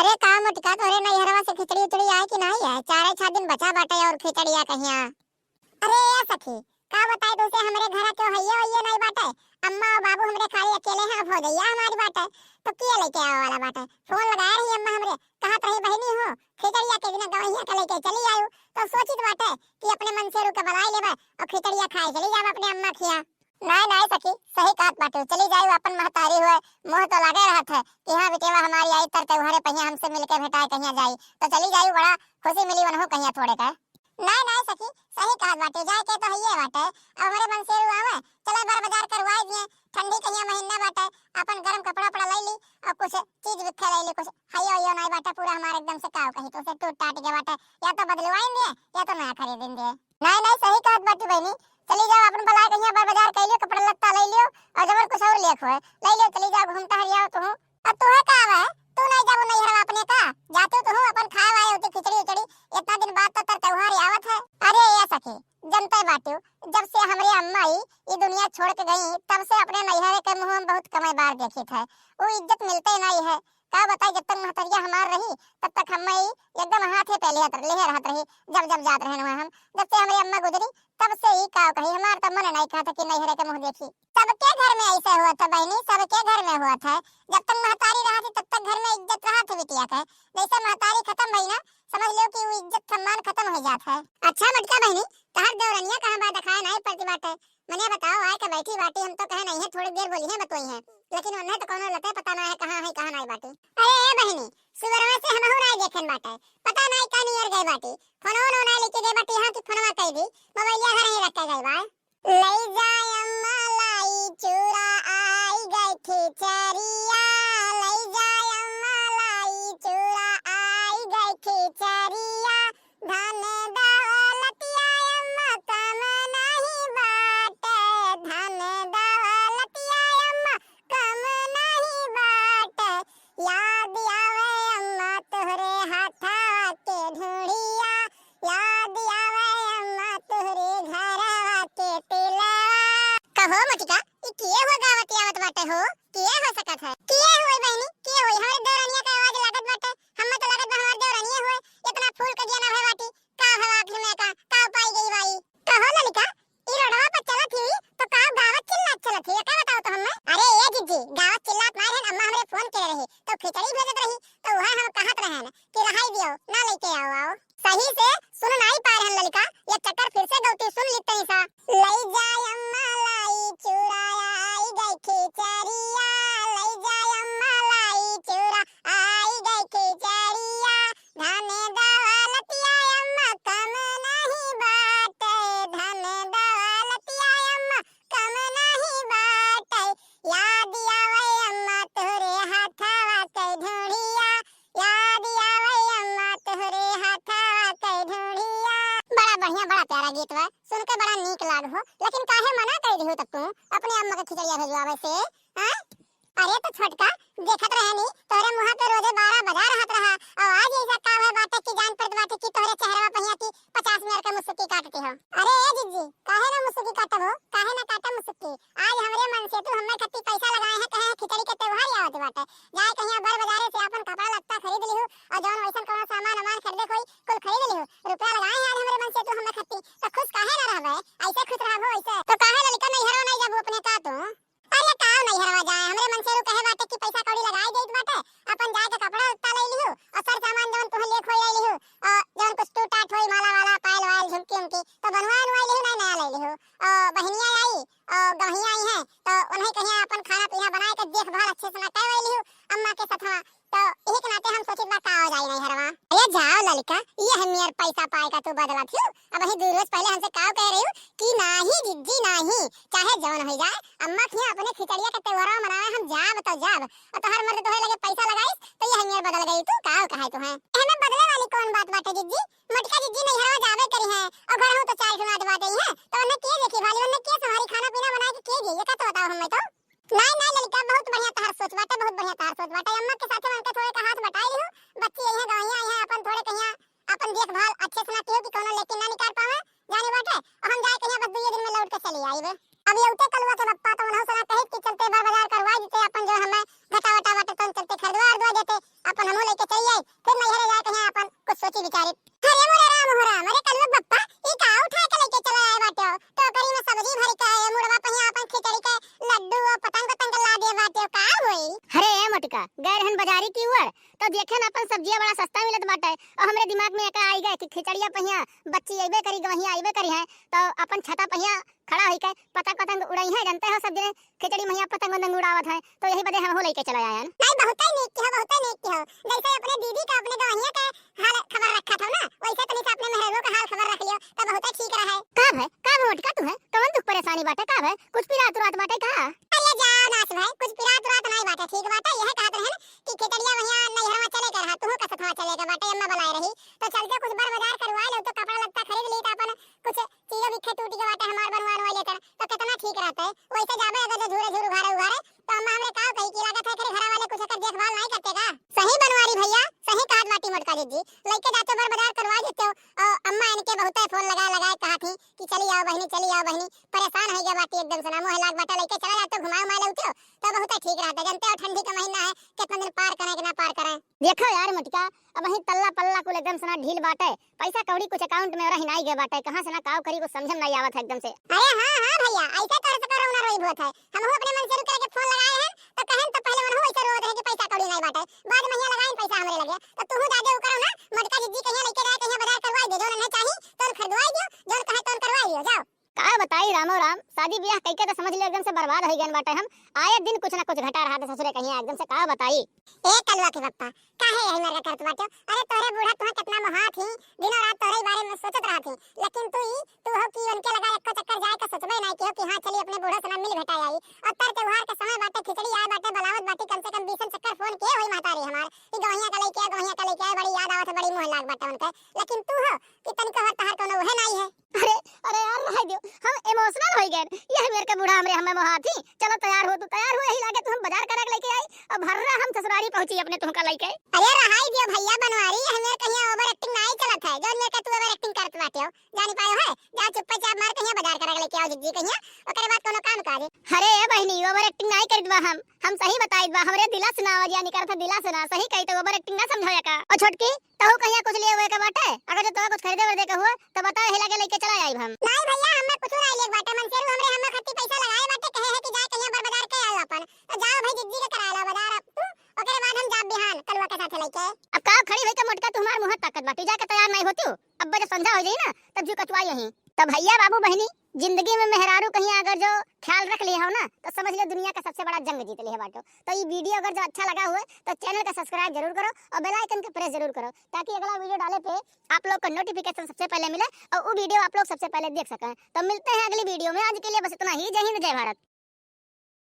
अरे का मोटका तोरे नैहरवा से खिचड़ी उचड़ी आए कि नहीं है? 4-6 दिन बचा बाटे और खिचड़िया कहिया। अरे या सखी का बताए तुसे हमरे घर के हइये नहीं बाटे। अम्मा और बाबू हमरे खाली अकेले हैं, अब हो गइया हमारी बाटे तो किया लेके आवे वाला बाटे। फोन लगाए रही अम्मा हमरे, कहत रही बहनी हो खिचड़िया के दिन गवैया के लेके चली आयु। तो सोचित बाटे कि अपने मन से रुके बुलाई लेबे और खिचड़िया खाए चली जाब अपने अम्मा खिया। नहीं नहीं सखी सही बात बाटे, चली जायु अपन महतारी हुए मोह तो लगे रहत है कि हां बेटेवा हमारी आई तर त्योहारे पहिया हमसे मिलके भेटाए कहिया जाई तो चली जायु, बड़ा खुशी मिली वनहु कहिया थोड़े का। नहीं नहीं सखी सही बाटे, जाए के तो हइये बाटे। अब हमारे मन से आवे चला बार बाजार करवाई दिए, ठंडी कहिया महीना बाटे, अपन गरम कपड़ा पड़ा ले ली और कुछ चीज भी खा ले ली, कुछ हइयो नहीं बाटे पूरा हमारे एकदम से काव कही तो से टूट टाट के बाटे, या तो बदलवाई दिए या तो नया खरीद दिए। नहीं नहीं सही बाटे बहनी, चली जाओ अपन बलाय कहिया बार बाजार कर लियो, कपड़ा लत्ता ले लियो और जबर कुछ और लेख होए ले लियो, चली जाओ घूमता हरियाओ तू। अब तू है का आवे तू नहीं जाबो नहीं हरवा अपने का जाते तो हूं अपन खाए आए होते खिचड़ी उचड़ी, इतना दिन बाद तो त्योहार आवत है। अरे या सखी जनते बाटू जब से हमरे अम्मा ये दुनिया छोड़ के गई तब से अपने नैहरे के मुंह में बहुत कम बार देखी थे, वो इज्जत मिलते नहीं है। का बताई जब तक महतरिया हमार रही तब तक हम एकदम हाथे पे ले रहत रही, जब जब जात रहे हम। जब से हमारी अम्मा गुजरी तब से ही का कही हमार तो मन नहीं कहा था कि नैहरे के मुंह देखी। सबके घर में ऐसे हुआ था बहनी, सबके घर में हुआ था। जब तक महतारी रहा थी तब तक घर में इज्जत रहा थी बिटिया के, जैसे महतारी खत्म भई ना समझ लो कि वो इज्जत सम्मान खत्म हो जाता है। अच्छा मटका बहनी तहर देवरनिया कहां बा दिखाए नहीं पड़ती बाटे, मने बताओ आए के बैठी बाटी हम तो कहे नहीं है थोड़ी देर बोली है बतोई है, लेकिन उन्हें तो कोनो लते पता ना है कहां नहीं बाटी। अरे ए बहनी सुबरवा से हमहु नहीं देखन बाटे, पता नहीं का नियर गई बाटी, फोनो ना लेके गई बाटी, हां की फोनवा कह दी मोबाइलिया घर ही रख के गई बा। ले जाय अम्मा लाई चूरा आई गई खिचड़िया, ले जाय अम्मा लाई चूरा आई गई खिचड़िया, धन दौलतिया अम्मा कम नहीं बाटे, धन दौलतिया अम्मा कम नहीं बाटे, याद आवे अम्मा तोहरे हाथा के ढूढ़िया, याद आवे अम्मा तोहरे घरवा के तिलवा। कहो मटिका ई किए हो गावत आवत बाटे हो, किए हो सकत है, किए होई बहनी किए होई हमरे देवरनिया का आवाज लागत बाटे, हम तो लागत बा हमार देवरनिया होए, इतना फूल के दिया ना है बाटी का हवा आखिर में का पाई गई बाई। कहो ललिका ई रोडवा पर चलत ही तो का गावत चिल्लात चलत ही का बताओ तो हमें। अरे ए जिज्जी गावत चिल्लात नहीं है, अम्मा हमरे फोन करे रही तो खिचड़ी भेजत रही तो वह हम कहत रहन कि रहाई दियो ना लेके आओ सही से सुन नहीं पा रहन ललिका, ये चक्कर फिर से गौती सुन लेते ही सा। ले जाय अम्मा लाई चूरा आई गई खिचड़िया, ले जाय अम्मा लाई चूरा आई गई खिचड़िया, धन दौलतिया अम्मा कम नहीं बाटे, धन दौलतिया अम्मा कम नहीं बाटे, याद आवे अम्मा तोहरे हाथवा के ढूढ़िया, याद आवे अम्मा तोहरे हाथवा के ढूढ़िया। बड़ा बढ़िया बड़ा प्यारा गीत बा, सुन के बड़ा नीक लाग हो, लेकिन काहे मना कर दिहु तब तू अपने अम्मा के खिचड़िया भेजवावे से हां। अरे तो छोटका देखत रहनी तोरे मुंह पे रोजे 12 बजा रहत रहा और आज ऐसा का है बाटे की जान पड़त बाटे की तोरे चेहरा पहिया की 50 मिनट का मुस्की काटती हो। अरे ए जिज्जी काहे ना मुस्की काटब हो, काहे ना काटब मुस्की, आज हमरे मन से तू हमें खत्ती पैसा लगाए हैं कहे खिचड़ी के त्योहार आवत बाटे, जाए कहिया बड़ बाजारे से अपन कपड़ा लत्ता खरीद लिहु और जौन वैसन कोनो सामान खरीदे कोई कुल खरीद लिहु, रुपया लगाए हैं आज हमरे मन से तू हमें खत्ती तो खुश काहे ना रहबे, ऐसे खुश रहबो ऐसे तो काहे ललिका नहीं हरो नहीं जाबो अपने का तू। अरे का नहीं हरवा जाए हमरे मन से कहे बाटे कि पैसा कौड़ी लगाई देत बाटे, अपन जाए के कपड़ा लत्ता ले लिहु और सर सामान जौन तुह लेख होई लिहु और जौन कुछ टूट टाट होई माला वाला पायल वायल झुमकी उमकी तो बनवाए नुवाई लिहु नहीं नया ले लिहु और बहनिया आई और गवहिया आई हैं तो उन्हें कहिया अपन खाना पीना बनाए के देखभाल अच्छे से ना करवाई लिहु अम्मा के साथवा, तो यही के नाते हम सोचित बा का हो जाई नहीं हरवा। अरे जाओ ललिका ये हमेर पैसा पाए का तू बदला थी, अब ही 2 रोज पहले हमसे काव कह रही हूं कि नाही जिज्जी नाही चाहे जौन हो जाए अम्मा खिया अपने खिचड़िया के त्योहार मनावे हम जाब तो जाब और तोहर मर्द तोहे लगे पैसा लगाइस तो ये हमेर बदल गई तू काव कहे तू है, हमें बदले वाली कौन बात बाटे जिज्जी, मटका जिज्जी नहीं हरवा जावे करी है और घर हूं तो 4 गुना दबा गई है तो उन्हें के देखी वाली उन्हें के तुम्हारी खाना पीना बनाए के दिए ये का तो बताओ हमें तो। नहीं नहीं ललिका बहुत बढ़िया तार सोच बाटे, बहुत बढ़िया तार सोच बाटे, अम्मा के साथे मन के थोड़े का हाथ बटाई लिहु, बच्ची यही गवैया आई है अपन थोड़े कहिया अपन देखभाल अच्छे से ना कियो कि कोनो लेके ना निकाल पावे जाने बाटे और हम जाए कहिया बस 2 दिन में लौट के चली आईबे। अब ये उते कलवा के बप्पा तो मनहु सना कहे कि चलते बाजार करवाई देते अपन जो हमें घटा वटा बाटे तो चलते खरीदवा देते अपन हम हमहू लेके चलिए फिर नैहरे जाए कहीं अपन कुछ सोची विचारी। अरे मोरे राम हो राम, अरे कलवा बप्पा ई का उठा के लेके चला आए बाटे तो करी में सब्जी भर के मुड़वा पहिया अपन खिचड़ी के लड्डू और पतंग पतंग ला दे बाटे का होई। अरे ए मटका गैर हन बाजारी की उड़ तो देखे ना अपन सब्जियां बड़ा सस्ता मिलत बाटे और हमरे दिमाग में एका आई गए कि खिचड़िया पहिया बच्ची आइबे करी गवहिया आइबे करी है तो अपन छता पहिया खड़ा होई के पतंग पतंग उड़ाई है। जानते हो सब जने खिचड़ी मैया पतंग पतंग उड़ावत है तो यही बदे हम हो लेके चला आया। नहीं बहुत ही नेक की हो, बहुत ही नेक की हो। जैसे अपने दीदी का अपने गवहिया का हाल खबर रखा था ना वैसे तनी से अपने मेहरों का हाल खबर रख लियो तो बहुत ही ठीक रहा है। का मटका तू है कवन दुख परेशानी बाटे का है कुछ पिरात रात बाटे का। अरे जाओ नास भाई कुछ पिरात रात नहीं बाटे ठीक बाटे यह कहत रहे कि खिचड़िया भैया नैहरवा चले कर रहा तू का सथवा चलेगा बाटे अम्मा बुलाए रही तो चलते कुछ बार बाजार करवा लो तो कपड़ा लत्ता खरीद ली तो अपन कुछ चीजें बिखे टूटी के बाटे हमार बनवा लेते तो कितना ठीक रहता है। वैसे जाबे अगर जो झूरे झूर उघारे उघारे तो अम्मा हमरे का कही कि लागत है करे घर वाले कुछ कर देखभाल नहीं करते का। सही बनवारी भैया सही कहत बाटी मोटका जी लेके जाते बार बाजार करवा देते हो अम्मा इनके बहुत फोन लगा कहा थी कि चली आओ बहनी परेशान हो गया बाटी एकदम से ना मोह लाग बाटा लेके चला जाते घुमाओ माले उतरो तो बहुत ठीक रहता है। जानते हो ठंडी का महीना है कितना दिन पार करें कि ना पार करें। देखो यार मटका अब वही तल्ला पल्ला को एकदम से ना ढील बाटे पैसा कौड़ी कुछ अकाउंट में रही नहीं गए बाटे कहां से ना काव करी कुछ समझ नहीं आवत है एकदम से। अरे हां भैया ऐसे कर सकर ना रोई बहुत है हम अपने मन से रुक करके फोन लगाए हैं तो कहन तो पहले मन हो ऐसे रोत है कि पैसा कौड़ी नहीं बाटे बाद में यहाँ लगाए पैसा हमरे लगे तो तू जादे करो ना मटका जी कहीं लेके जाए कहीं बाजार करवाई दे जो नहीं चाहिए तो खरीदवाई दियो जो कहे तो करवाई दियो जाओ। का बताई रामो राम शादी ब्याह कई के तो समझ ले एकदम से बर्बाद हो गए बाटे हम आए दिन कुछ ना कुछ घटा रहा था ससुरे कहीं एकदम से का बताई। ए कलवा के पप्पा काहे यही मेरा करत बाटे अरे तोरे बूढ़ा तुम्हें कितना मोहा थी दिनों रात तोरे बारे में सोचत रहा थी लेकिन तू हो कि उनके लगा एक चक्कर जाए का सोचबे नहीं कि हो कि हां चली अपने बूढ़ा से मिल भेटा आई और तर त्योहार के समय बाटे खिचड़ी आए बाटे बलावत बाटी कम से कम 20 चक्कर फोन किए होई मातारी हमार ई गवहिया का लेके बड़ी याद आवत है बड़ी मोह लाग बाटे उनके लेकिन तू हो कि तनिक हर तहर कोनो है नहीं है। अरे यार रह दियो हम इमोशनल हो गए यह मेरे के बूढ़ा हमरे हमें मोहा थी चलो तैयार हो तू तैयार हो यही लागे तू हम बाजार करे लेके आई अब भर्रा हम ससुरारी पहुंची अपने तुमका लेके। अरे रहाई दियो भैया बनवारी हमें कहीं ओवर एक्टिंग नहीं चलत है जो मेरे का तू ओवर एक्टिंग करत बाटे हो जानी पायो है जा चुपचाप मार कहीं बाजार करे लेके आओ जी कहीं ओकरे बाद कोनो काम काज। अरे बहनी ओवर एक्टिंग नहीं करत बा हम सही बताई बा हमरे दिला सुना या निकर था दिला सुना सही कही तो ओवर एक्टिंग ना समझाया का और छोटकी तहु कहिया कुछ लिए हुए का बाटे अगर जो तो कुछ खरीदे वर्दे का हुआ तो बता हिला के लेके चला आई हम। नहीं भैया हमें कुछ नहीं ले बाटे मनसेरू हमरे हमें खत्ती पैसा लगाए बाटे कहे है कि जाए कहीं बार बाजार के आओ अपन तो जाओ भाई जिद्दी के करा ला बाजार अब तू ओकरे बाद हम जाब बिहान कलवा के साथ लेके। अब का खड़ी होई के मोटका तुम्हार मुंह ताकत बाटी जाके तैयार नहीं होती अब जब संध्या हो जाई ना तब जो कटवा यही तो भैया बाबू बहनी जिंदगी में मेहरारू कहीं अगर जो ख्याल रख लिया हो ना तो समझ लो दुनिया का सबसे बड़ा जंग जीत लिया बाटो। तो ये वीडियो अगर जो अच्छा लगा हुआ तो चैनल का सब्सक्राइब जरूर करो और बेल आइकन को प्रेस जरूर करो ताकि अगला वीडियो डाले पे आप लोग को नोटिफिकेशन सबसे पहले मिले और वो वीडियो आप लोग सबसे पहले देख सकें। तो मिलते हैं अगली वीडियो में आज के लिए बस इतना ही। जय हिंद जय भारत।